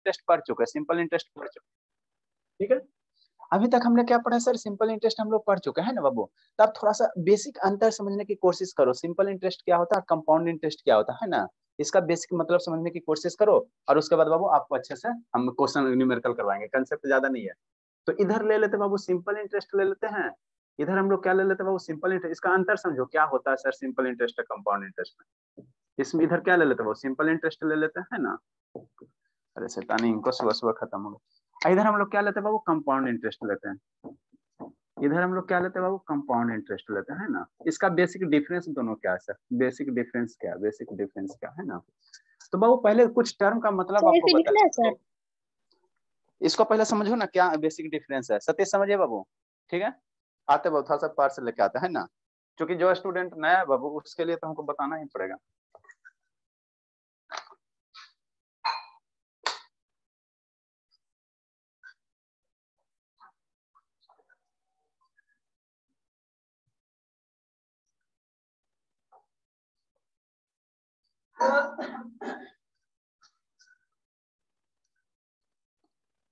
Interest पढ़ चुके, simple interest पढ़ चुके, ठीक है। अभी तक हमने क्या पढ़ा सर, सिंपल इंटरेस्ट हम लोग पढ़ चुके हैं ना बाबू। तब थोड़ा सा बेसिक अंतर समझने की कोशिश करो, सिंपल इंटरेस्ट क्या होता है और कंपाउंड इंटरेस्ट क्या होता है ना, इसका बेसिक मतलब समझने की कोशिश करो। और उसके बाद बाबू आपको अच्छे से हम क्वेश्चन न्यूमेरिकल करवाएंगे, कंसेप्ट ज्यादा नहीं है। तो इधर ले लेते बाबू सिंपल इंटरेस्ट ले लेते हैं, इधर हम लोग क्या ले लेते हैं बाबू सिंपल इंटरेस्ट। इसका अंतर समझो क्या होता है सर सिंपल इंटरेस्ट और कंपाउंड इंटरेस्ट में। इसमें इधर क्या ले लेते हैं बाबू, सिंपल इंटरेस्ट ले लेते हैं ना। अरे शैतानी, इनको सुबह सुबह खत्म हो गया। इधर हम लोग क्या लेते हैं बाबू, कंपाउंड इंटरेस्ट लेते हैं। इधर हम लोग क्या लेते हैं बाबू, कंपाउंड इंटरेस्ट लेते हैं ना। इसका बेसिक डिफरेंस दोनों क्या है सर, बेसिक डिफरेंस क्या है, बेसिक डिफरेंस क्या है ना। तो बाबू पहले कुछ टर्म का मतलब आपको इसे लिखना है बता, सर। इसको पहले समझो ना क्या बेसिक डिफरेंस है, सतीश समझिए बाबू, ठीक है। आते बाबू थोड़ा सा पार से लेके आते हैं ना, क्योंकि जो स्टूडेंट नया है बाबू उसके लिए तो हमको बताना ही पड़ेगा।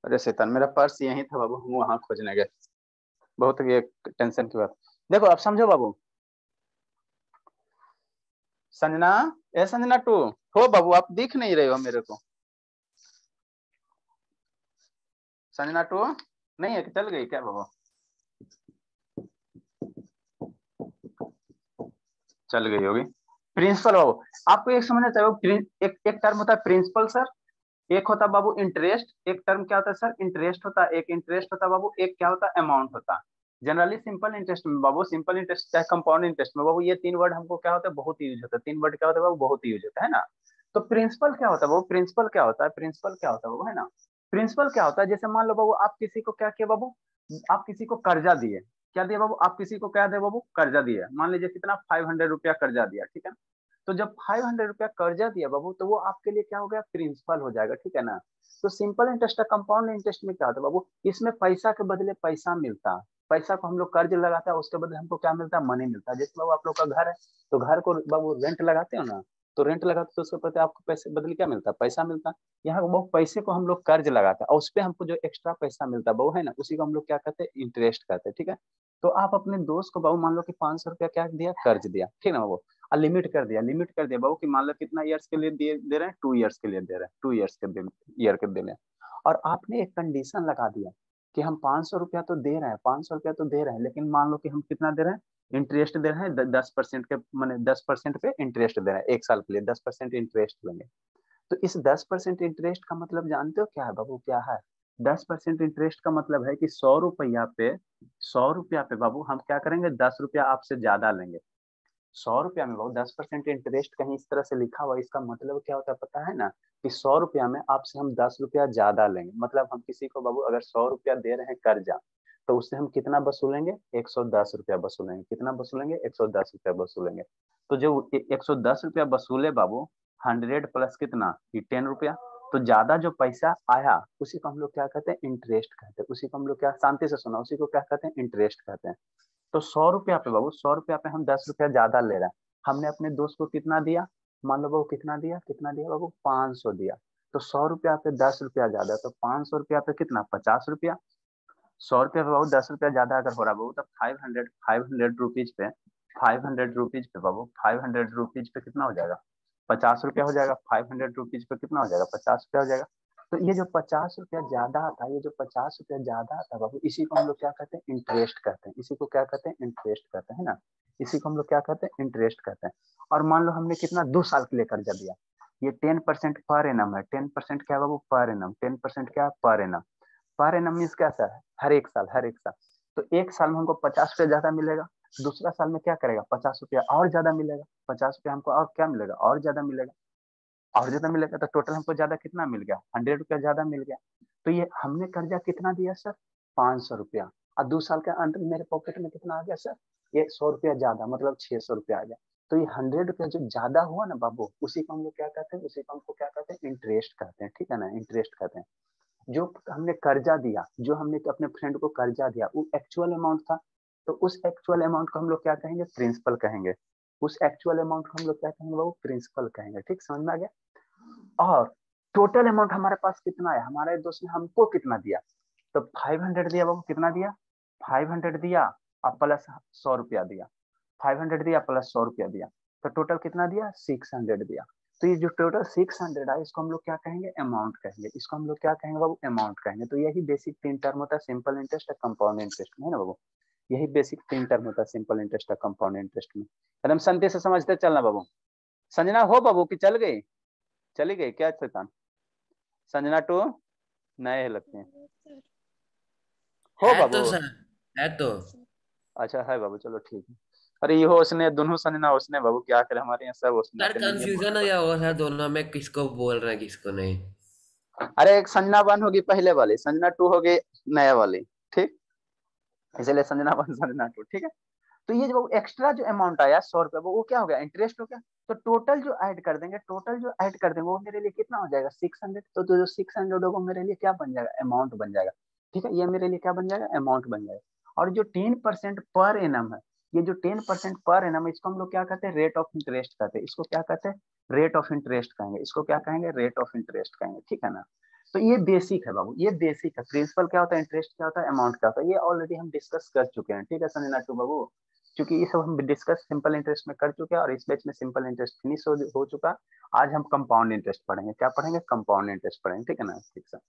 अरे शैतान, मेरा पर्स यही था बाबू, हम वहां खोजने गए, बहुत ये टेंशन की बात। देखो अब समझो बाबू, संजना, ए संजना टू, हो बाबू आप दिख नहीं रहे हो मेरे को। संजना टू नहीं है कि चल गई क्या बाबू, चल गई होगी। प्रिंसिपल बाबू, आपको एक समझना चाहिए, एक टर्म होता है प्रिंसिपल सर, एक होता है बाबू इंटरेस्ट। एक टर्म क्या होता है सर, इंटरेस्ट होता है, एक इंटरेस्ट होता है बाबू, एक क्या होता है अमाउंट होता है। जनरली सिंपल इंटरेस्ट में बाबू, सिंपल इंटरेस्ट चाहे कंपाउंड इंटरेस्ट में बाबू, ये तीन वर्ड हमको क्या होता है, बहुत यूज होता है। तीन वर्ड क्या होता है बाबू, बहुत यूज होता है ना। तो प्रिंसिपल क्या होता है बाबू, प्रिंसिपल क्या होता है, प्रिंसिपल क्या होता है बाबू, है ना। प्रिंसिपल क्या होता है, जैसे मान लो बाबू आप किसी को क्या किया बाबू, आप किसी को कर्जा दिए, क्या दिया बाबू, आप किसी को क्या दे बाबू, कर्जा दिया, मान लीजिए कितना 500 रुपया कर्जा दिया, ठीक है। तो जब 500 रुपया कर्जा दिया बाबू, तो वो आपके लिए क्या हो गया, प्रिंसिपल हो जाएगा, ठीक है ना। तो सिंपल इंटरेस्ट और कंपाउंड इंटरेस्ट में क्या होता है बाबू, इसमें पैसा के बदले पैसा मिलता है। पैसा को हम लोग कर्ज लगाते हैं, उसके बदले हमको क्या मिलता है, मनी मिलता है। जैसे बाबू आप लोग का घर है, तो घर को बाबू रेंट लगाते हो ना, तो रेंट लगाते तो उसके बदले आपको पैसे बदले क्या मिलता है, पैसा मिलता है। यहाँ बाबू पैसे को हम लोग कर्ज लगाते हैं, और उस पर हमको जो एक्स्ट्रा पैसा मिलता है बाबू, है ना, उसी को हम लोग क्या कहते हैं, इंटरेस्ट कहते हैं, ठीक है। तो आप अपने दोस्त को बाबू मान लो कि 500 रुपया क्या दिया, कर्ज दिया, ठीक है ना बाबू। और लिमिट कर दिया, लिमिट कर दिया बाबू कि मान लो कितना ईयर्स के लिए दे रहे हैं, 2 ईयर्स के लिए दे रहे हैं, 2 ईयर्स के ईयर के दे रहे हैं। और आपने एक कंडीशन लगा दिया कि हम 500 रुपया तो दे रहे हैं, 500 रुपया तो दे रहे हैं, लेकिन मान लो कि हम कितना दे रहे हैं, इंटरेस्ट दे रहे हैं 10% के, मैंने 10% पे इंटरेस्ट दे रहे हैं, एक साल के लिए 10% इंटरेस्ट लेंगे। तो इस 10% इंटरेस्ट का मतलब जानते हो क्या है बाबू, क्या है। 10% इंटरेस्ट का मतलब है कि 100 रुपया पे, 100 रुपया पे बाबू हम क्या करेंगे, 10 रुपया आपसे ज्यादा लेंगे। 100 रुपया में बाबू 10% इंटरेस्ट कहीं इस तरह से लिखा हुआ, इसका मतलब क्या होता है पता है ना, कि 100 रुपया में आपसे हम 10 रुपया ज्यादा लेंगे। मतलब हम किसी को बाबू अगर 100 रुपया दे रहे हैं कर्जा, तो उससे हम कितना वसूलेंगे, 110 रुपया वसूलेंगे। कितना वसूलेंगे, 110 रुपया वसूलेंगे। तो जो 110 रुपया वसूले बाबू, 100 प्लस कितना, 10 रुपया। तो ज्यादा जो पैसा आया उसी को हम लोग क्या कहते हैं, इंटरेस्ट कहते हैं। उसी को हम लोग क्या, शांति से सुना, उसी को क्या कहते हैं, इंटरेस्ट कहते हैं। तो 100 रुपया पे बाबू, 100 रुपया पे हम 10 रुपया ज्यादा ले रहे हैं। हमने अपने दोस्त को कितना दिया, मान लो बाबू कितना दिया, कितना दिया बाबू, 500 दिया। तो 100 रुपया पे 10 रुपया ज्यादा, तो 500 रुपया पे कितना, 50 रुपया। 100 रुपया पे बाबू 10 रुपया ज्यादा अगर हो रहा बाबू, तो 500 रुपीज पे, 500 रुपीज पे बाबू, 500 रुपीज पे कितना हो जाएगा, 50 रुपया हो जाएगा। 500 रुपीज पे कितना हो जाएगा, 50 रुपया हो जाएगा। तो ये जो 50 रुपया ज्यादा आता है, ये जो 50 रुपया ज्यादा आता है बाबू, इसी को हम लोग क्या कहते हैं, इंटरेस्ट कहते हैं। इसी को क्या कहते हैं, इंटरेस्ट कहते हैं ना। इसी को हम लोग क्या कहते हैं, इंटरेस्ट कहते हैं। और मान लो हमने कितना, 2 साल के लिए कर्जा दिया। ये 10% पर एनम है। 10% क्या है बाबू, पर एनम। 10% क्या है, per annum. Per annum means क्या सर, हर एक साल, हर एक साल। तो एक साल में हमको 50 रुपया ज्यादा मिलेगा, दूसरा साल में क्या करेगा, 50 रुपया और ज्यादा मिलेगा। 50 रुपया हमको और क्या मिलेगा, और ज्यादा मिलेगा, और ज्यादा मिलेगा। तो टोटल हमको ज्यादा कितना मिल गया, 100 रुपया ज्यादा मिल गया। तो ये हमने कर्जा कितना दिया सर, 500 रुपया। और 2 साल के अंत में मेरे पॉकेट में कितना आ गया सर, ये 100 रुपया ज्यादा, मतलब 600 रुपया आ गया। तो ये 100 रुपया जो ज्यादा हुआ ना बाबू, उसी को हम लोग क्या कहते हैं, उसी को हमको क्या कहते हैं, इंटरेस्ट कहते हैं, ठीक है ना, इंटरेस्ट कहते हैं। जो हमने कर्जा दिया, जो हमने अपने फ्रेंड को कर्जा दिया, वो एक्चुअल अमाउंट था। तो उस एक्चुअल अमाउंट को हम लोग क्या कहेंगे, प्रिंसिपल कहेंगे। उस एक्चुअल अमाउंट को हम लोग क्या कहेंगे बाबू, प्रिंसिपल कहेंगे। ठीक समझ में आ गया। और टोटल अमाउंट हमारे पास कितना है, हमारे दोस्त ने हमको कितना दिया, तो 500 दिया बाबू, कितना दिया 500 दिया और प्लस 100 रुपया दिया, 500 दिया प्लस 100 रुपया दिया, तो टोटल कितना दिया 600 दिया। तो ये जो टोटल 600 है इसको हम लोग क्या कहेंगे, अमाउंट कहेंगे, इसको हम लोग क्या कहेंगे बाबू, अमाउंट कहेंगे। तो यही बेसिक 3 टर्म होता है सिंपल इंटरेस्ट और कंपाउंड इंटरेस्ट में, है ना बाबू, यही बेसिक 3 टर्म होता है सिंपल इंटरेस्ट और कंपाउंड इंटरेस्ट में। एकदम शांति से समझते चलना बाबू। संजना हो बाबू कि चल गई, चली गई क्या शैतान, संजना टू नए लगते हैं, हो है बाबू, तो सर, है तो। अच्छा है बाबू, चलो ठीक है। अरे ये हो उसने दोनों संजना उसने बाबू, क्या करे हमारे यहाँ सब उसने सर के नहीं है बोलने कंफ्यूजन हो पर। गया होगा सर दोनों में, किसको बोल रहे हैं किसको नहीं। अरे एक संजना वन होगी पहले वाली, संजना टू होगी नया वाली, ठीक, इसलिए संजना वन संजना टू, ठीक है। तो ये जो एक्स्ट्रा जो अमाउंट आया 100 रुपया, वो क्या हो गया, इंटरेस्ट हो गया। तो टोटल जो ऐड कर देंगे, टोटल जो ऐड कर देंगे वो मेरे लिए कितना हो जाएगा 600। तो जो 600 होगा मेरे लिए क्या बन जाएगा, अमाउंट बन जाएगा, ठीक है, ये मेरे लिए क्या बन जाएगा, अमाउंट बन जाएगा। और जो 10% पर एनम है, ये जो 10% पर एनम है, इसको हम लोग क्या कहते हैं, रेट ऑफ इंटरेस्ट कहते हैं, इसको क्या कहते हैं, रेट ऑफ इंटरेस्ट कहेंगे, इसको क्या कहेंगे, रेट ऑफ इंटरेस्ट कहेंगे, ठीक है ना। तो ये बेसिक है बाबू, ये बेसिक है, प्रिंसिपल क्या होता है, इंटरेस्ट क्या होता है, अमाउंट क्या होता है, ये ऑलरेडी हम डिस्कस कर चुके हैं, ठीक है संजना टू बाबू। क्योंकि ये सब हम डिस्कस सिंपल इंटरेस्ट में कर चुके हैं और इस बैच में सिंपल इंटरेस्ट फिनिश हो चुका। आज हम कंपाउंड इंटरेस्ट पढ़ेंगे, क्या पढ़ेंगे, कंपाउंड इंटरेस्ट पढ़ेंगे, ठीक है ना, ठीक है।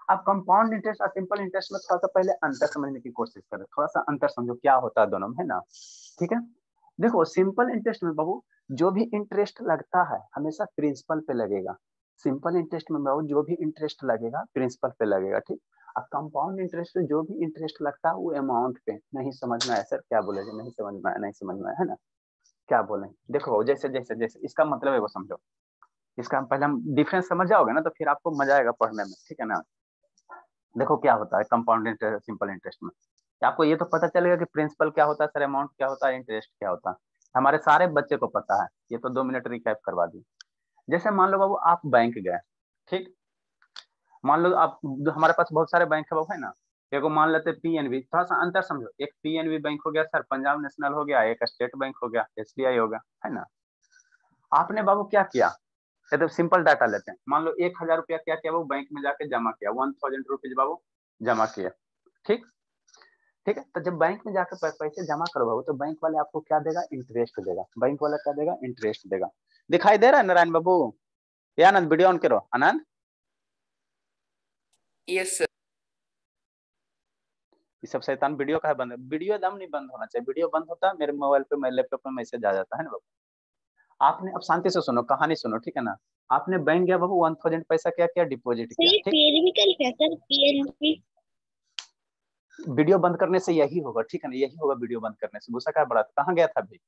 अब कंपाउंड इंटरेस्ट और सिंपल इंटरेस्ट में थोड़ा सा पहले अंतर समझने की कोशिश करें, थोड़ा सा अंतर समझो क्या होता है दोनों में, है ना, ठीक है। देखो सिंपल इंटरेस्ट में बाबू जो भी इंटरेस्ट लगता है हमेशा प्रिंसिपल पे लगेगा, सिंपल इंटरेस्ट में बाबू जो भी इंटरेस्ट लगेगा प्रिंसिपल पे लगेगा, ठीक। अब कंपाउंड इंटरेस्ट में जो भी इंटरेस्ट लगता है वो अमाउंट पे। नहीं समझ में आया सर, क्या बोले, नहीं समझ में आया, नहीं समझ में आया, है ना, क्या बोले, देखो जैसे जैसे जैसे इसका मतलब है वो समझो, इसका हम पहले हम डिफरेंस समझ जाओगे ना तो फिर आपको मजा आएगा पढ़ने में, ठीक है ना। देखो क्या होता है कंपाउंड इंटरेस्ट सिंपल इंटरेस्ट में, आपको ये तो पता चलेगा कि प्रिंसिपल क्या होता है सर, अमाउंट क्या होता है, इंटरेस्ट क्या होता है, हमारे सारे बच्चे को पता है, ये तो 2 मिनट रिकैप करवा दी। जैसे मान लो बाबू आप बैंक गए, ठीक, मान लो आप, हमारे पास बहुत सारे बैंक है बाबू, है ना, एगो मान लेते पीएनबी, थोड़ा सा अंतर समझो, एक पीएनबी बैंक हो गया सर, पंजाब नेशनल हो गया, एक स्टेट बैंक हो गया, एसबीआई हो गया, है ना। आपने बाबू क्या किया, ये तो सिंपल डाटा लेते हैं, मान लो 1000 रुपया क्या किया वो बैंक में जाके जमा किया, 1000 रुपीज बाबू जमा किया, ठीक, ठीक है। तो जब बैंक में जाकर पैसे जमा करो तो बैंक वाले आपको क्या देगा, इंटरेस्ट देगा, बैंक वाला क्या देगा, इंटरेस्ट देगा। दिखाई दे रहा है नारायण बाबू, ये आनंद वीडियो ऑन करो आनंद। Yes sir. ये सब शैतान वीडियो का है बंद, वीडियो एकदम नहीं बंद होना चाहिए, वीडियो बंद होता है मेरे मोबाइल पे, मेरे लैपटॉप पे मैसेज आ जाता है ना बाबू। आपने अब शांति से सुनो, कहानी सुनो, ठीक है ना। आपने बैंक गया बाबू, 1000 पैसा क्या किया, डिपॉजिट सर किया, ये ठीक। पीएनबी का लिखा है सर, पीएनबी। वीडियो बंद करने से यही होगा, ठीक है ना, यही होगा वीडियो बंद करने से। गुस्सा क्या बड़ा, कहाँ गया था अभी,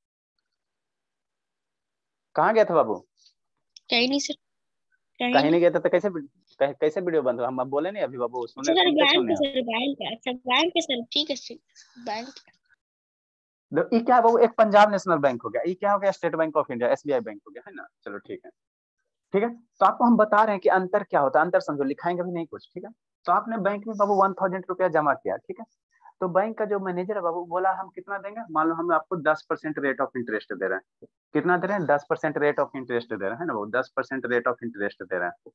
कहाँ गया था बाबू, कहीं नहीं सर, कहीं कहीं नहीं। नहीं गया था तो कैसे कैसे वीडियो बंद हुआ, हम अब बोले नहीं अभी बाबू, अच्छा सुने सर सुनते क्यों बैंक नहीं है, आप। सर बैंक है, अच्छा बैंक है सर, ठीक है सर, बैंक। ये क्या बाबू, एक पंजाब नेशनल बैंक हो गया, ये क्या हो गया, state bank of India, SBI bank हो गया, है ना, चलो ठीक है, ठीक है। तो आपको हम बता रहे हैं कि अंतर क्या होता है, अंतर समझो, लिखाएंगे भी नहीं कुछ, ठीक है। तो आपने बैंक में बाबू 1000 रुपया जमा किया, ठीक है। तो बैंक का जो मैनेजर है बाबू बोला हम कितना देंगे, मान लो हम आपको 10% रेट ऑफ इंटरेस्ट दे रहे हैं, कितना दे रहे हैं, 10% रेट ऑफ इंटरेस्ट दे रहे हैं, है ना बाबू, 10% रेट ऑफ इंटरेस्ट दे रहे हैं,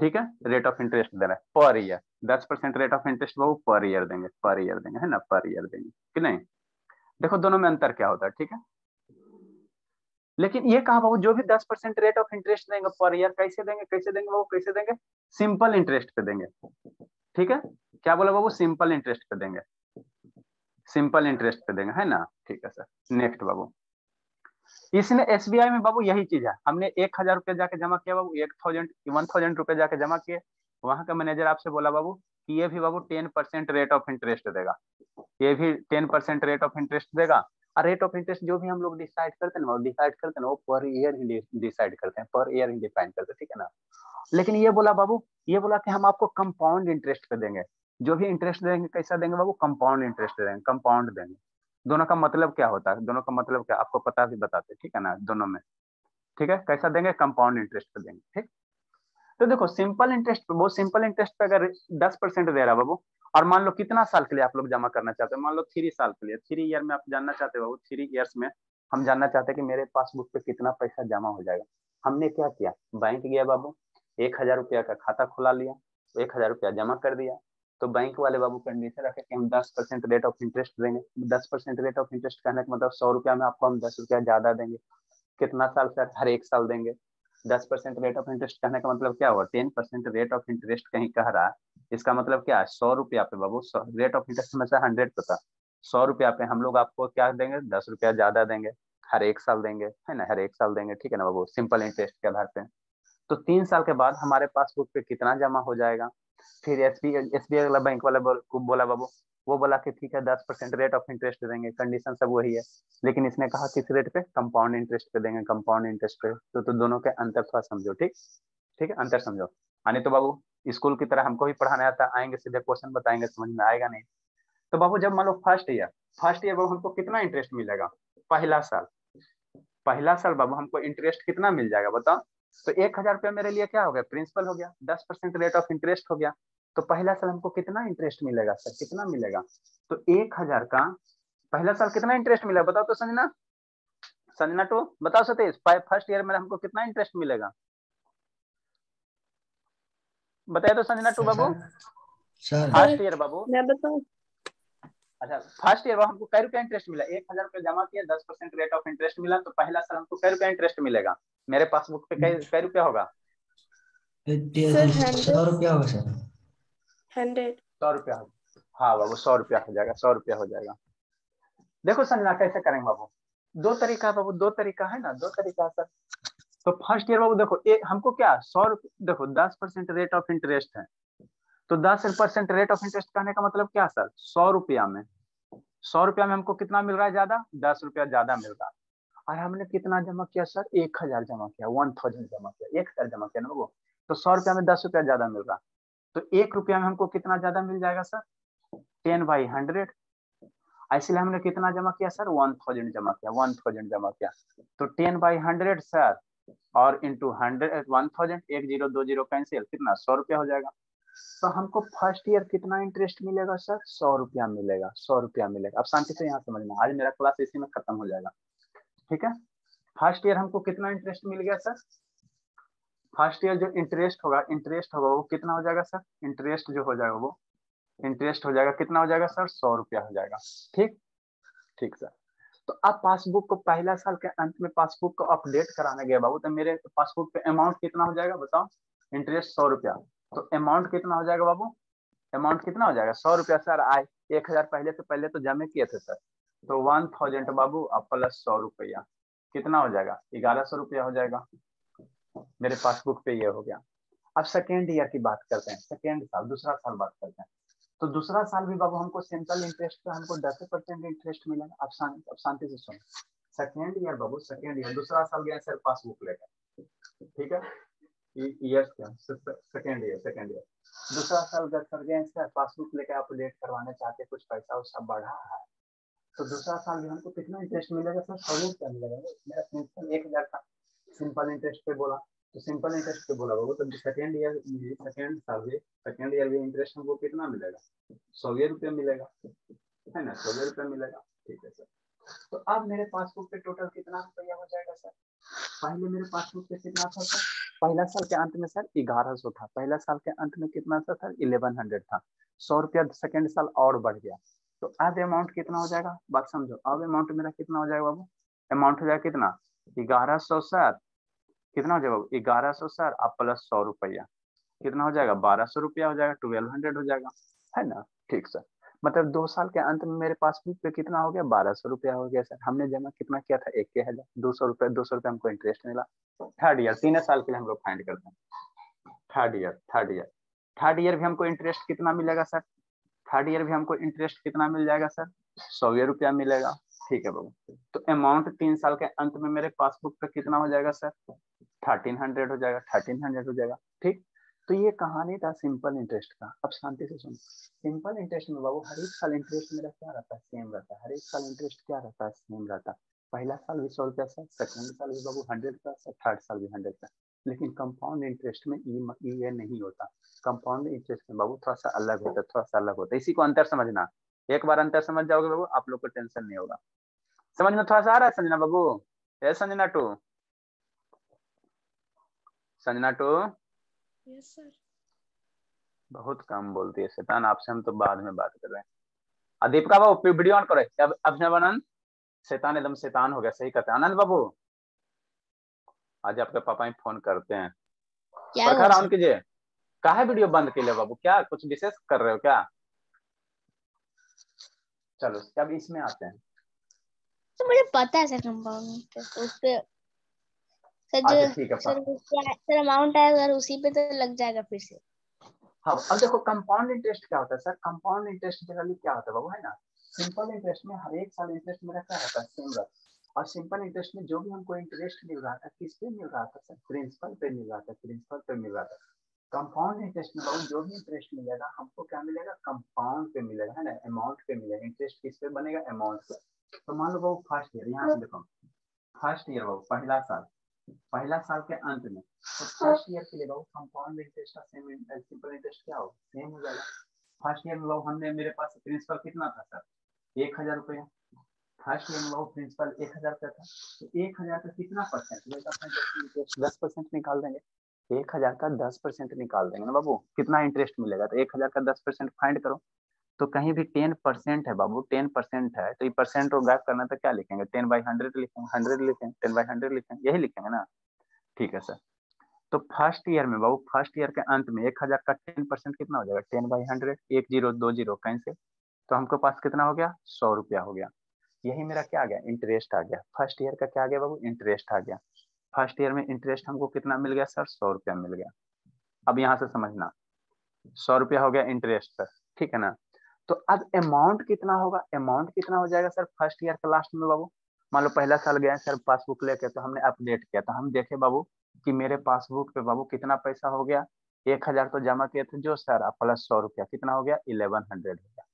ठीक है, रेट ऑफ इंटरेस्ट दे रहे हैं per year, 10% rate of interest Babu per year देंगे, पर ईयर देंगे, है ना, पर ईयर देंगे कि नहीं। देखो दोनों में अंतर क्या होता है, ठीक है। लेकिन ये कहा बाबू जो भी 10% रेट ऑफ इंटरेस्ट देंगे पर ईयर, कैसे देंगे, कैसे देंगे बाबू, कैसे देंगे, सिंपल इंटरेस्ट पे देंगे, ठीक है। क्या बोला बाबू, सिंपल इंटरेस्ट पे देंगे, सिंपल इंटरेस्ट पे देंगे, है ना, ठीक है सर। नेक्स्ट बाबू, इसने एसबीआई में बाबू यही चीज है, हमने 1000 रुपया जाके जमा किया बाबू, 1000 रुपया जाके जमा किए, वहां का मैनेजर आपसे बोला बाबू कि ये भी बाबू 10% रेट ऑफ इंटरेस्ट देगा, ये भी 10% रेट ऑफ इंटरेस्ट देगा। और रेट ऑफ इंटरेस्ट जो भी हम लोग डिसाइड करते हैं ना, वो डिसाइड करते हैं ना, वो पर ईयर ही डिसाइड करते हैं, पर ईयर ही डिफाइन करते हैं, ठीक है ना। लेकिन ये बोला बाबू, ये बोला कि हम आपको कंपाउंड इंटरेस्ट पे देंगे, जो भी इंटरेस्ट देंगे कैसा देंगे बाबू, कंपाउंड इंटरेस्ट देंगे, कंपाउंड देंगे। दोनों का मतलब क्या होता है, दोनों का मतलब क्या आपको पता भी बताते, ठीक है ना, दोनों में, ठीक है, कैसा देंगे, कंपाउंड इंटरेस्ट पे देंगे, ठीक। तो देखो सिंपल इंटरेस्ट पे, वो सिंपल इंटरेस्ट पे अगर 10% दे रहा है बाबू, और मान लो कितना साल के लिए आप लोग जमा करना चाहते हो, मान लो 3 साल के लिए, 3 ईयर में आप जानना चाहते हो बाबू, 3 ईयर्स में हम जानना चाहते हैं कि मेरे पासबुक पे कितना पैसा जमा हो जाएगा। हमने क्या किया, बैंक गया बाबू, 1000 रुपया का खाता खुला लिया, 1000 रुपया जमा कर दिया, तो बैंक वाले बाबू कंडीशन रखे कि हम 10% रेट ऑफ इंटरेस्ट देंगे। 10% रेट ऑफ इंटरेस्ट कहने का मतलब 100 रुपया में आपको हम 10 रुपया ज्यादा देंगे। कितना साल सर? हर 1 साल देंगे। 10% रेट ऑफ इंटरेस्ट कहने का मतलब क्या हुआ? 10% रेट ऑफ इंटरेस्ट कहीं कह रहा है, इसका मतलब क्या है? 100 रुपया पे बाबू, रेट ऑफ इंटरेस्ट में से 100 पता, 100 रुपया पे हम लोग आपको क्या देंगे? 10 रुपया ज्यादा देंगे, हर 1 साल देंगे, है ना? हर 1 साल देंगे, ठीक है ना बाबू, सिंपल इंटरेस्ट के आधार पे। तो 3 साल के बाद हमारे पासबुक पे कितना जमा हो जाएगा? फिर एसबीआई वाला बैंक वाला बोला बाबू, वो बोला कि ठीक है 10% रेट ऑफ इंटरेस्ट देंगे, कंडीशन सब वही है, लेकिन इसने कहा किस रेट पे? कंपाउंड इंटरेस्ट पे देंगे, कंपाउंड इंटरेस्ट पे। तो दोनों के अंतर थोड़ा समझो, ठीक ठीक है, अंतर समझो। आने तो बाबू स्कूल की तरह हमको भी पढ़ाना आता, आएंगे सीधे क्वेश्चन बताएंगे, समझ में आएगा नहीं। तो बाबू जब मान लो फर्स्ट ईयर बाबू हमको कितना इंटरेस्ट मिलेगा? पहला साल बाबू हमको इंटरेस्ट कितना मिल जाएगा बताओ? तो 1000 रुपया मेरे लिए क्या हो गया? प्रिंसिपल हो गया, 10% रेट ऑफ इंटरेस्ट हो गया। तो पहला साल हमको कितना इंटरेस्ट मिलेगा सर? कितना मिलेगा? तो 1000 का पहला साल कितना इंटरेस्ट मिलेगा बताओ तो संजना, संजना टू बताओ सतीश, फर्स्ट ईयर में हमको कितना इंटरेस्ट मिलेगा? बताइए तो संजना टू बाबू। सर फर्स्ट ईयर बाबू, मैं बताऊं? अच्छा फर्स्ट ईयर हमको कै रुपया इंटरेस्ट मिला? 1000 रुपया जमा किया, 10% रेट ऑफ इंटरेस्ट मिला, तो पहला साल हमको कै रुपया इंटरेस्ट मिलेगा? मेरे पासबुक पे कै रुपया होगा? सर 100 रुपया होगा सर। 100 100 रुपया हो, हाँ बाबू 100 रुपया हो जाएगा, 100 रुपया हो जाएगा। देखो संजना कैसे करेंगे बाबू, दो तरीका बाबू, दो तरीका है ना, दो तरीका सर। तो फर्स्ट ईयर बाबू देखो हमको क्या 100 देखो 10% रेट ऑफ इंटरेस्ट है, तो 10% रेट ऑफ इंटरेस्ट कहने का मतलब क्या सर? 100 रुपया में, 100 रुपया में हमको कितना मिल रहा है? ज्यादा, 10 रुपया ज्यादा मिल रहा है। और हमने कितना जमा किया सर? 1000 जमा किया, 1000 जमा किया, 1000 जमा किया ना बाबू, तो 100 रुपया में 10 रुपया ज्यादा मिल रहा है। तो 1 रुपया में हमको कितना ज्यादा मिल जाएगा सर? 10/100। इसलिए हमने कितना जमा किया सर? 1000 जमा किया, 1000 जमा किया। तो 10/100 सर, और इंटू 100 1000, 1020 कैंसिल, कितना? 100 रुपया हो जाएगा। तो हमको फर्स्ट ईयर कितना इंटरेस्ट मिलेगा सर? 100 रुपया मिलेगा, 100 रुपया मिलेगा। अब शांति से यहाँ समझना, आज मेरा क्लास इसी में खत्म हो जाएगा, ठीक है। फर्स्ट ईयर हमको कितना इंटरेस्ट मिल गया सर? फर्स्ट ईयर जो इंटरेस्ट होगा वो कितना हो जाएगा सर? इंटरेस्ट जो हो जाएगा वो इंटरेस्ट हो जाएगा, कितना हो जाएगा सर? 100 रुपया हो जाएगा, ठीक ठीक सर। तो अब पासबुक को पहला साल के अंत में पासबुक को अपडेट कराने गए बाबू, तो मेरे पासबुक पे अमाउंट कितना हो जाएगा बताओ? इंटरेस्ट 100 रुपया, तो अमाउंट कितना हो जाएगा बाबू? अमाउंट कितना हो जाएगा? 100 रुपया सर। आए 1000 पहले तो जमा किए थे सर, तो 1000 बाबू अब प्लस 100 रुपया, कितना हो जाएगा? 1100 रुपया हो जाएगा। मेरे पासबुक पे ये हो गया। अब सेकेंड ईयर की बात करते हैं, सेकेंड साल, दूसरा साल बात करते हैं। तो दूसरा साल भी बाबू हमको सिंपल इंटरेस्ट पे हमको 10% इंटरेस्ट मिलेगा। अब शांति से सुनो, सेकेंड ईयर बाबू, सेकेंड ईयर दूसरा साल गया सर पासबुक लेकर, ठीक है, ईयर क्या सेकेंड ईयर दूसरा साल गए सर, गए सर पासबुक लेकर अपडेट करवाने चाहते, कुछ पैसा उसका बढ़ा है, तो दूसरा साल भी हमको कितना इंटरेस्ट मिलेगा सर? 100 रुपया मिलेगा। मेरा सिंपल 1000 था, सिंपल इंटरेस्ट पे बोला, तो सिंपल इंटरेस्ट पे बोला बाबू, तो सेकेंड ईयर भी इंटरेस्ट हमको कितना मिलेगा? 100 रुपया मिलेगा, है ना, 100 रुपया मिलेगा, ठीक है सर। तो अब मेरे पासबुक पे टोटल कितना रुपया हो जाएगा सर? पहले मेरे पासबुक पे कितना था सर? पहला साल के अंत में सर 1100 था, पहला साल के अंत में कितना था सर? 1100 था। 100 रुपया सेकेंड साल और बढ़ गया, तो अब अमाउंट कितना हो जाएगा? बात समझो, अब अमाउंट मेरा कितना हो जाएगा बाबू? अमाउंट हो जाएगा कितना? 1100 सर, कितना हो जाएगा? 1100 सर, अब प्लस 100 रुपया, कितना हो जाएगा? 1200 रुपया हो जाएगा, 1200 हो जाएगा, है ना, ठीक सर। मतलब 2 साल के अंत में मेरे पासबुक पे कितना हो गया? 1200 रुपया हो गया सर। हमने जमा कितना किया था? 1000, 200 रुपया हमको इंटरेस्ट मिला। थर्ड ईयर, 3 साल के लिए हम लोग फाइंड करते हैं। थर्ड ईयर भी हमको इंटरेस्ट कितना मिलेगा सर? थर्ड ईयर भी हमको इंटरेस्ट कितना मिल जाएगा सर? 100 रुपया मिलेगा, ठीक है बाबू। तो अमाउंट 3 साल के अंत में मेरे पासबुक पे कितना हो जाएगा सर? 1300 हो जाएगा, 1300 हो जाएगा, ठीक। तो ये कहानी था सिंपल इंटरेस्ट का। अब शांति से सुनो, सिंपल इंटरेस्ट में बाबू हर एक साल इंटरेस्ट मेरा क्या रहता है? सेम रहता है। हर एक साल इंटरेस्ट क्या रहता है? सेम रहता है। पहला साल भी 100 रुपया सर, सेकेंड साल भी बाबू 100 का सर, थर्ड साल भी 100 का। लेकिन कंपाउंड इंटरेस्ट में ये नहीं होता। कंपाउंड इंटरेस्ट में बाबू थोड़ा सा अलग होता है, थोड़ा सा अलग होता है। इसी को अंतर समझना, एक बार अंतर समझ जाओगे बाबू, आप लोग को टेंशन नहीं होगा। समझ में थोड़ा सा आ रहा है संजना बाबू? Sanjana two, Sanjana two, yes sir. बहुत कम बोलती है शैतान, आपसे हम तो बाद में बात कर रहे हैं। दीपिका बाबू वीडियो ऑन करो। अब अभिनव शैतान एकदम शैतान हो गया, सही कहते हैं आनंद बाबू। आज आपके पापा ही फोन करते हैं। प्रखर ऑन कीजिए। काहे वीडियो बंद के लिए बाबू, क्या कुछ विशेष कर रहे हो क्या? चलो अब इसमें आते हैं। तो मुझे पता है सर कंपाउंड उस पे सर अच्छा ठीक है। सर अमाउंट आएगा सर उसी पे तो लग जाएगा फिर से। हाँ अब देखो कंपाउंड इंटरेस्ट क्या होता है सर। कंपाउंड इंटरेस्ट जनरली क्या होता है बाबू, है ना। सिंपल इंटरेस्ट में हर एक साल इंटरेस्ट मेरा क्या रहता है, सेम रहता है। और सिंपल इंटरेस्ट में जो भी हमको इंटरेस्ट मिल रहा था किस पे मिल रहा था सर, प्रिंसिपल पे मिल रहा था, प्रिंसिपल पे मिल रहा था। कंपाउंड इंटरेस्ट में बाबू जो भी इंटरेस्ट मिलेगा हमको क्या मिलेगा, कंपाउंड पे मिलेगा, है ना, अमाउंट पे मिलेगा। इंटरेस्ट किस पे बनेगा, अमाउंट पे। तो मान लो बाबू फर्स्ट ईयर, यहाँ से देखो फर्स्ट ईयर बाबू पहला साल के अंत में, तो फर्स्ट ईयर के लिए बाबू कंपाउंड इंटरेस्ट का सेम सिंपल इंटरेस्ट क्या हो, सेम हो जाएगा। फर्स्ट ईयर में बाबू हमने मेरे पास प्रिंसिपल कितना था सर, 1000 रुपया। फर्स्ट ईयर में बाबू प्रिंसिपल 1000 रुपया था, तो 1000 का कितना परसेंट, 10% निकाल देंगे। 1000 का 10% निकाल देंगे ना बाबू, कितना इंटरेस्ट मिलेगा। तो 1000 का 10% फाइंड करो। तो कहीं भी 10% है बाबू, 10% है तो ये परसेंट को गायब करना तो क्या लिखेंगे, 10/100 लिखेंगे, 100 लिखेंगे, 10/100 लिखेंगे, यही लिखेंगे ना। ठीक है सर। तो फर्स्ट ईयर में बाबू, फर्स्ट ईयर के अंत में 1000 का 10% कितना हो जाएगा, 10/100, 1 0 2 0 कैंसिल। तो हमको पास कितना हो गया, 100 रुपया हो गया। यही मेरा क्या आ गया, इंटरेस्ट आ गया। फर्स्ट ईयर का क्या आ गया बाबू, इंटरेस्ट आ गया। फर्स्ट ईयर में इंटरेस्ट हमको कितना मिल गया सर, 100 रुपया मिल गया। अब यहाँ से समझना, 100 रुपया हो गया इंटरेस्ट सर, ठीक है ना। तो अब अमाउंट कितना होगा, अमाउंट कितना हो जाएगा सर फर्स्ट ईयर के लास्ट में बाबू। मान लो पहला साल गया सर पासबुक लेके, तो हमने अपडेट किया, तो हम देखे बाबू कि मेरे पासबुक पे बाबू कितना पैसा हो गया, 1000 तो जमा किए थे जो सर, प्लस 100 रुपया कितना हो गया, 1100 हो गया।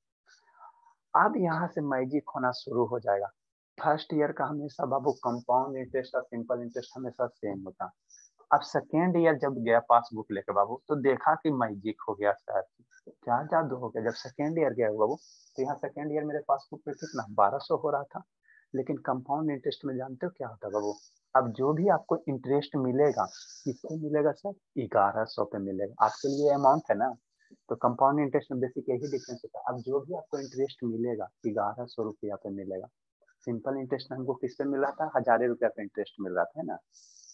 अब यहाँ से मैजिक होना शुरू हो जाएगा। फर्स्ट ईयर का हमेशा बाबू कंपाउंड इंटरेस्ट और सिंपल इंटरेस्ट हमेशा सेम होता। अब सेकेंड ईयर जब गया पासबुक लेकर बाबू, तो देखा कि मैजिक हो गया सर, क्या जादू हो गया। जब सेकेंड ईयर गया बाबू, तो यहाँ सेकेंड ईयर मेरे पासबुक पे कितना 1200 हो रहा था। लेकिन कंपाउंड इंटरेस्ट में जानते हो क्या होता है बाबू, अब जो भी आपको इंटरेस्ट मिलेगा किससे मिलेगा सर, 1100 पे मिलेगा। आपके लिए अमाउंट है ना, तो कंपाउंड इंटरेस्ट में बेसिक यही डिफरेंस होता है। अब जो भी आपको इंटरेस्ट मिलेगा 1100 रुपया पे मिलेगा। सिंपल इंटरेस्ट में हमको किस पे मिल रहा था, 1000 रुपया पे इंटरेस्ट मिल रहा था, है ना।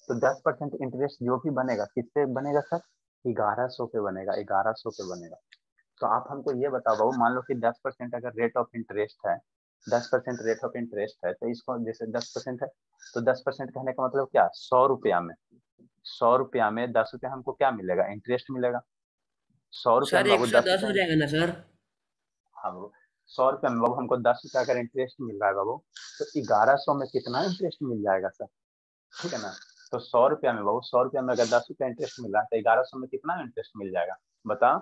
तो 10% इंटरेस्ट जो भी बनेगा किससे बनेगा सर, 1100 पे बनेगा, 1100 पे बनेगा। तो आप हमको ये बताओ बाबू, मान लो कि 10% अगर रेट ऑफ इंटरेस्ट है, 10% रेट ऑफ इंटरेस्ट है, तो इसको जैसे 10% है, तो 10% कहने का मतलब क्या, 100 रुपया में, 100 रुपया में 10 रुपया हमको क्या मिलेगा, इंटरेस्ट मिलेगा। 100 रुपया सर में बाबू 110 हो जाएगा ना सर? हाँ बाबू, 100 रुपया में बाबू हमको 10 रुपया अगर इंटरेस्ट मिल रहा है बाबू, तो 1100 में कितना इंटरेस्ट मिल जाएगा सर, ठीक है ना। तो 100 रुपया में बाबू, 100 रुपया में अगर 10 रुपया इंटरेस्ट मिल रहा है, तो 1100 में कितना इंटरेस्ट मिल जाएगा, बताओ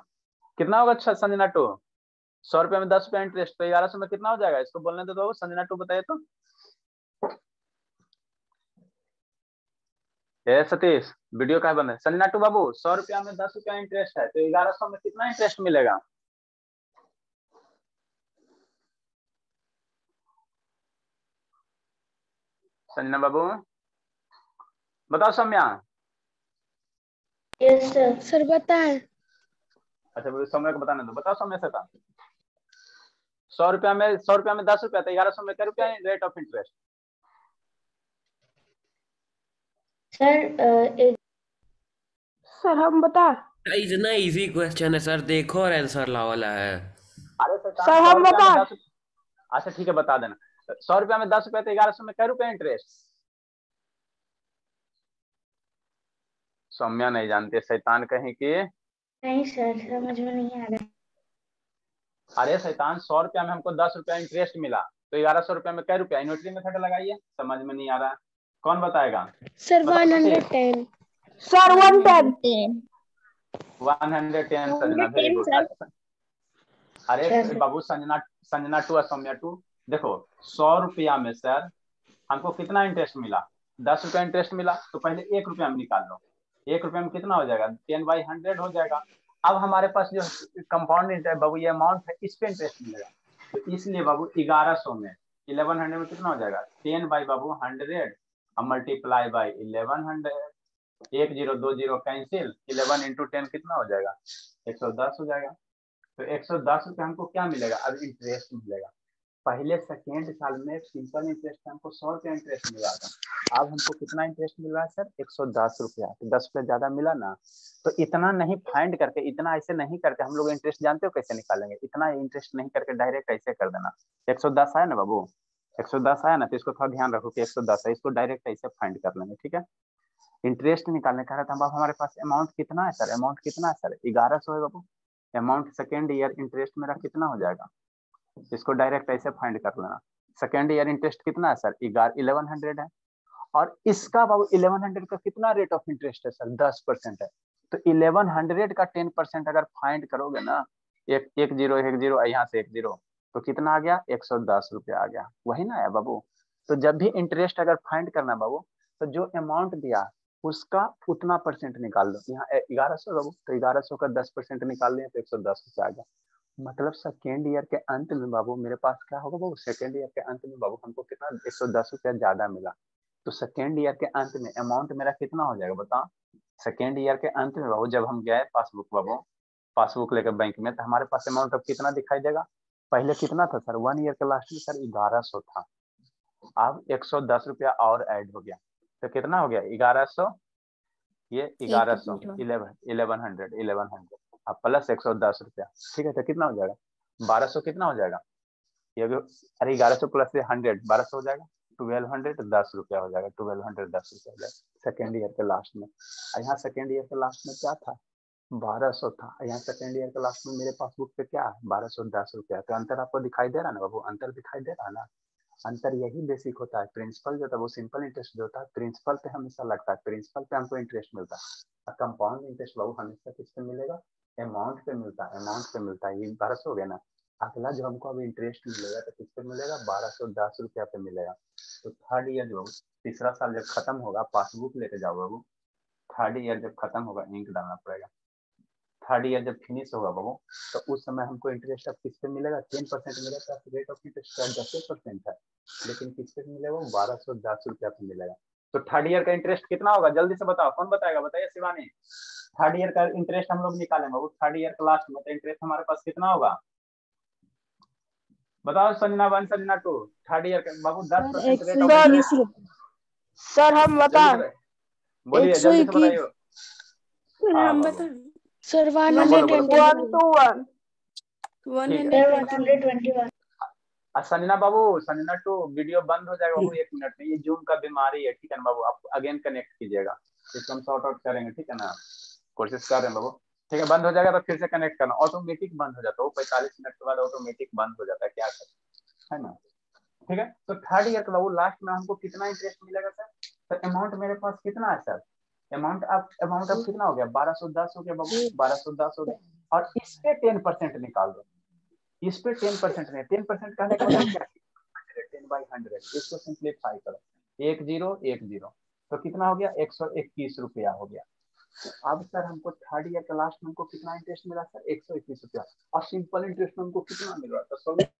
कितना होगा। अच्छा संजना टू, 100 रुपया में 10 रुपया इंटरेस्ट, तो 1100 में कितना हो जाएगा, इसको बोलने दो बाबू, संजना टू बताइए तो। ए सतीश वीडियो का बंद है। संजना टू बाबू, 100 रुपया में 10 रुपया इंटरेस्ट है, तो 1100 में कितना इंटरेस्ट मिलेगा। संजना बाबू बताओ। सम्या यस सर। सर बताएं। अच्छा समय को बताने दो, बताओ समय से था। 100 रुपया में 10 रुपया, तो 1100 में क्या रुपया rate of interest. Sir sir हम बता। इतना इजी क्वेश्चन है सर, देखो और आंसर ला वाला है। अरे सर हम बता। अच्छा ठीक है बता देना। 100 रुपया में 10 रुपया, तो 1100 में क्या रुपया इंटरेस्ट। सौम्या नहीं जानते, शैतान कहीं की। नहीं सर समझ में नहीं आ रहा। अरे शैतान, 100 रुपया में हमको 10 रुपया इंटरेस्ट मिला, तो 1100 रुपया में क्या रुपया, इन्वर्टरी मेथड लगाइए। समझ में नहीं आ रहा, कौन बताएगा। Sir 110। Sir 110। 110 Sanjana, very good. अरे बाबू संजना टू और सौम्या टू, देखो 100 रुपया में सर हमको कितना इंटरेस्ट मिला, 10 रुपया इंटरेस्ट मिला, तो पहले 1 रुपया में निकाल लो। 1 रुपया में कितना हो जाएगा, 10/100 हो जाएगा। अब हमारे पास जो कंपाउंड इंटरेस्ट बाबू ये अमाउंट है, इस पे इंटरेस्ट मिलेगा, तो इसलिए बाबू 1100 में 1100 में कितना हो जाएगा, 10 बाई बाबू 100 और मल्टीप्लाई बाई 1100। एक जीरो 2 जीरो कैंसिल, 11 इंटू 10 कितना हो जाएगा, 110 हो जाएगा। तो 110 रुपये हमको क्या मिलेगा, अब इंटरेस्ट मिलेगा। पहले सेकेंड साल में सिंपल इंटरेस्ट हमको 100 रुपया इंटरेस्ट मिला था, अब हमको कितना इंटरेस्ट मिल रहा है सर, 110 रुपया। तो 10 रुपया ज्यादा मिला ना, तो इतना नहीं फाइंड करके, इतना ऐसे नहीं करके हम लोग इंटरेस्ट जानते हो कैसे निकालेंगे, इतना इंटरेस्ट नहीं करके डायरेक्ट ऐसे कर देना। 110 आया ना बाबू, 110 आया ना, तो इसको थोड़ा ध्यान रखो कि 110 है, इसको डायरेक्ट ऐसे फाइंड कर लेंगे, ठीक है। इंटरेस्ट निकालने का था बाबू, हमारे पास अमाउंट कितना है सर, अमाउंट कितना है सर, 1100 है बाबू। अमाउंट सेकेंड ईयर इंटरेस्ट मेरा कितना हो जाएगा, इसको डायरेक्ट ऐसे फाइंड कर लेना। सेकेंड ईयर इंटरेस्ट कितना है सर, 1100 है। और इसका बाबू 1100 का कितना रेट ऑफ इंटरेस्ट है सर, 10% है। तो 1100 का 10% अगर फाइंड करोगे ना, एक जीरो यहाँ से एक जीरो, तो कितना आ गया, 110 रुपया आ गया, वही ना है बाबू। तो जब भी इंटरेस्ट अगर फाइंड करना बाबू, तो जो अमाउंट दिया उसका उतना परसेंट निकाल दो। यहाँ 1100 बाबू, तो 1100 का 10% निकाल दिए तो 110 रुपया आ गया। मतलब सेकेंड ईयर के अंत में बाबू मेरे पास क्या होगा बाबू, सेकेंड ईयर के अंत में बाबू हमको कितना 110 रुपया ज्यादा मिला। तो सेकेंड ईयर के अंत में अमाउंट मेरा कितना हो जाएगा बताओ। सेकेंड ईयर के अंत में बाबू जब हम गए पासबुक बाबू, पासबुक लेकर बैंक में, तो हमारे पास अमाउंट अब कितना दिखाई देगा, पहले कितना था सर, 1 ईयर के लास्ट में सर 1100 था, अब 110 रुपया और ऐड हो गया, तो कितना हो गया 1100, ये 1100, 1100 अब प्लस 110 रुपया, ठीक है। तो कितना हो जाएगा 1200, कितना हो जाएगा ये भी, अरे 1100 प्लस 100 1200 हो जाएगा, 1210 रुपया हो जाएगा, 1210 रुपया हो जाएगा सेकेंड ईयर के लास्ट में। यहाँ सेकेंड ईयर के लास्ट में क्या था, 1200 था, यहाँ सेकेंड ईयर के लास्ट में मेरे पासबुक पे क्या है 1210 रुपया। तो अंतर आपको दिखाई दे रहा है ना बाबू, अंतर दिखाई दे रहा है ना। अंतर यही बेसिक होता है, प्रिंसिपल जो था वो सिंपल इंटरेस्ट जो होता है प्रिंसिपल पे हमेशा लगता है, प्रिंसिपल पे हमको इंटरेस्ट मिलता है। कंपाउंड इंटरेस्ट बाबू हमेशा किस पे मिलेगा, अमाउंट पे मिलता है, अमाउंट पे मिलता है। ये 1200 हो गया ना, अगला जो हमको अभी इंटरेस्ट मिलेगा तो किस पे मिलेगा, 1210 रुपया पे मिलेगा। तो थर्ड ईयर जो तीसरा साल जब खत्म होगा, पासबुक लेके जाओ बाबू, थर्ड ईयर जब खत्म होगा इंक डालना पड़ेगा। थर्ड ईयर जब फिनिश होगा बाबू, तो उस समय हमको इंटरेस्ट अब किस पे मिलेगा, 10% मिलेगा, रेट ऑफ इंटरेस्ट 10% है, लेकिन किस पे मिलेगा 1210 रुपया पे मिलेगा। तो थर्ड ईयर का इंटरेस्ट कितना होगा, जल्दी से बताओ, कौन बताएगा, बताइए शिवानी। थर्ड ईयर का इंटरेस्ट हम लोग निकालेंगे बाबू, थर्ड ईयर का लास्ट में तो इंटरेस्ट हमारे पास कितना होगा, बताओ संजना 1 संजना 2, थर्ड ईयर का बाबू 10% रेट ऑफ इंटरेस्ट। सर हम बता, बोलिए जल्दी से बताइए। हम बता सर, हाँ, बोलो, बोलो। 121 121 संजना बाबू, संजना 2 वीडियो बंद हो जाएगा बाबू 1 मिनट में, ये जूम का बीमारी है, ठीक है ना बाबू, आप अगेन कनेक्ट कीजिएगा, इसको हम सॉर्ट आउट करेंगे, ठीक है ना, कोशिश कर रहे हैं बाबू, ठीक है। बंद हो जाएगा तो फिर से कनेक्ट करना, ऑटोमेटिक बंद हो जाता है, 45 मिनट के बाद ऑटोमेटिक बंद हो जाता है, क्या करें, है ना, ठीक है। तो थर्ड ईयर के बाबू लास्ट में हमको कितना इंटरेस्ट मिलेगा सर, तो अमाउंट मेरे पास कितना है सर, अमाउंट अब कितना हो गया 1210 हो गया बाबू, 1210 हो गया, और इस पे 10% निकाल दो, इस पे 10% नहीं, 10% कहने का मतलब क्या, 10/100, इसको सिंप्लीफाई करो, 1010, तो कितना हो गया 121 रुपया हो गया। तो अब सर हमको थर्ड ईयर के लास्ट में हमको कितना इंटरेस्ट मिला सर, 121 रुपया, और सिंपल इंटरेस्ट में हमको कितना मिल रहा था,